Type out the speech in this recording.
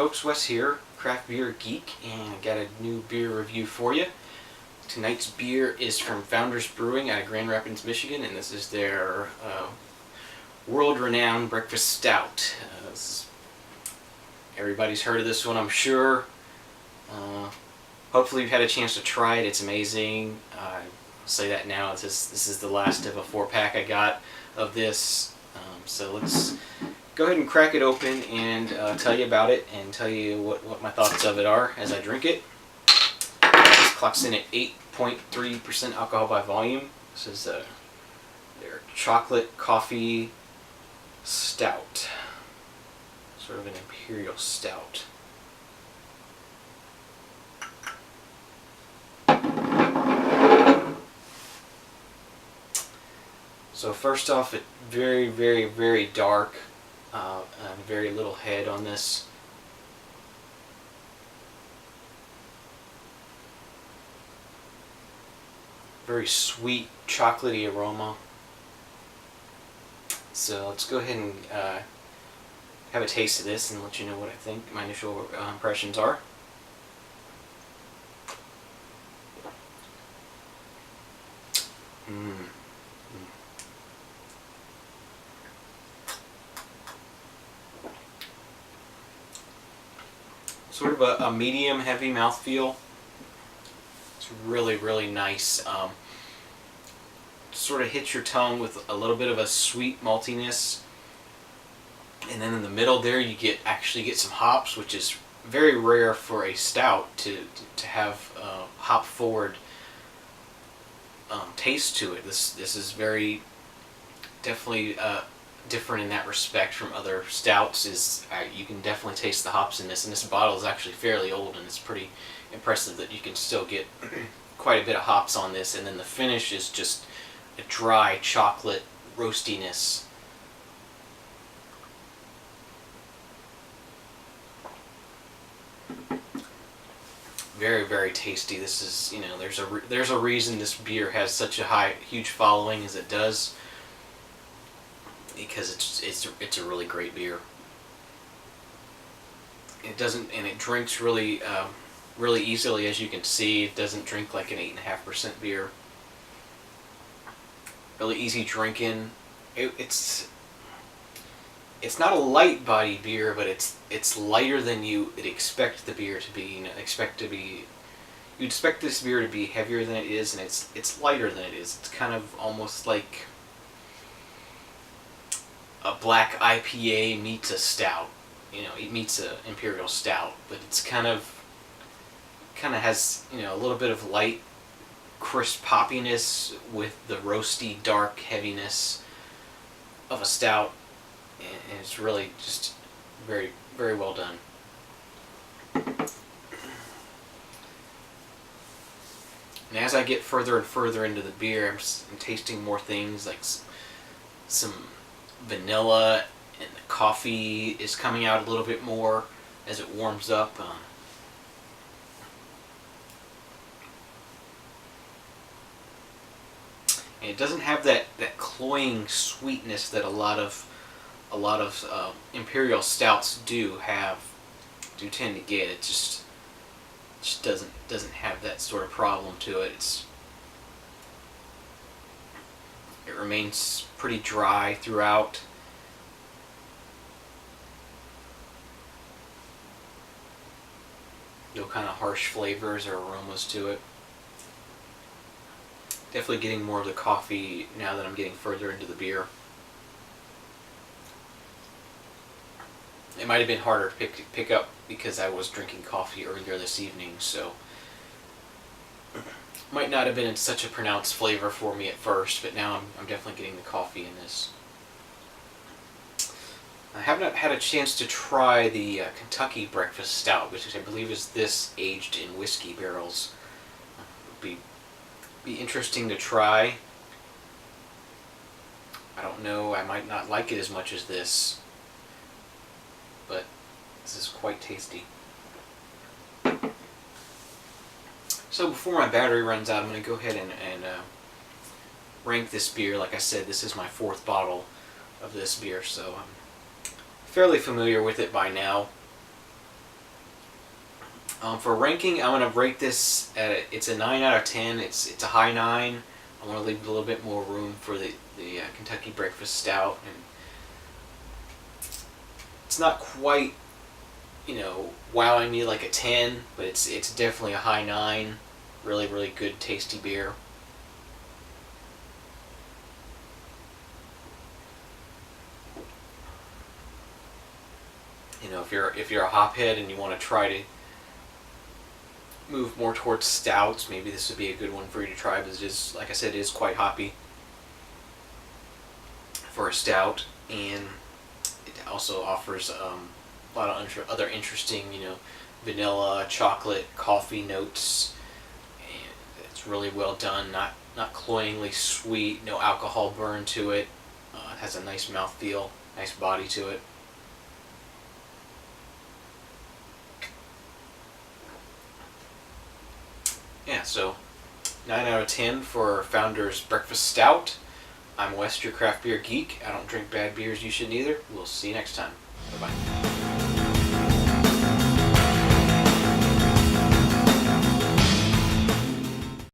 folks, Wes here, CraftBeerGeek, and I got a new beer review for you. Tonight's beer is from Founders Brewing out of Grand Rapids, Michigan, and this is their world-renowned breakfast stout. Everybody's heard of this one, I'm sure. Hopefully you've had a chance to try it. It's amazing. I'll say that now. This is the last of a 4-pack I got of this. So let's go ahead and crack it open and tell you about it and tell you what my thoughts of it are as I drink it. This clocks in at 8.3% alcohol by volume. This is their chocolate coffee stout. Sort of an imperial stout. So first off, it's very, very, very dark, and very little head on this. Very sweet, chocolatey aroma. So let's go ahead and have a taste of this and let you know what I think my initial impressions are. Sort of a medium heavy mouthfeel. It's really, really nice. Sort of hits your tongue with a little bit of a sweet maltiness, and then in the middle there you actually get some hops, which is very rare for a stout to have hop forward taste to it. This is very definitely different in that respect from other stouts. You can definitely taste the hops in this, and this bottle is actually fairly old, and it's pretty impressive that you can still get quite a bit of hops on this. And then the finish is just a dry chocolate roastiness. Very, very tasty. This is, there's a reason this beer has such a huge following as it does, because it's a really great beer. It drinks really really easily, as you can see. It doesn't drink like an 8.5% beer. Really easy drinking. It's not a light body beer, but it's lighter than you would expect the beer to be. You'd expect this beer to be heavier than it is, and it's lighter than it is. It's kind of almost like a black IPA meets a stout. It meets an imperial stout, but it's kind of has a little bit of light, crisp poppiness with the roasty, dark heaviness of a stout, and it's really just very, very well done. And as I get further and further into the beer, I'm tasting more things, like some vanilla, and the coffee is coming out a little bit more as it warms up. And it doesn't have that cloying sweetness that a lot of imperial stouts do tend to get. It just doesn't have that sort of problem to it. It remains pretty dry throughout. No kind of harsh flavors or aromas to it. Definitely getting more of the coffee now that I'm getting further into the beer. It might have been harder to pick up because I was drinking coffee earlier this evening, so might not have been in such a pronounced flavor for me at first, but now I'm definitely getting the coffee in this. I have not had a chance to try the Kentucky Breakfast Stout, which I believe is this aged in whiskey barrels. It would be interesting to try. I don't know, I might not like it as much as this, but this is quite tasty. So before my battery runs out, I'm going to go ahead and rank this beer. Like I said, this is my 4th bottle of this beer, so I'm fairly familiar with it by now. For ranking, I'm gonna rate this at it's a 9 out of 10. It's a high 9. I want to leave a little bit more room for the Kentucky Breakfast Stout, and it's not quite, wowing me like a 10, but it's definitely a high 9. Really, really good, tasty beer. If you're a hophead and you want to try to move more towards stouts, maybe this would be a good one for you to try, because it is, like I said, it is quite hoppy for a stout, and it also offers a lot of other interesting, vanilla, chocolate, coffee notes, and it's really well done. Not cloyingly sweet, no alcohol burn to it. It has a nice mouthfeel, nice body to it. Yeah, so 9 out of 10 for Founders Breakfast Stout. I'm Wes, your craft beer geek. I don't drink bad beers, you shouldn't either. We'll see you next time. Bye-bye.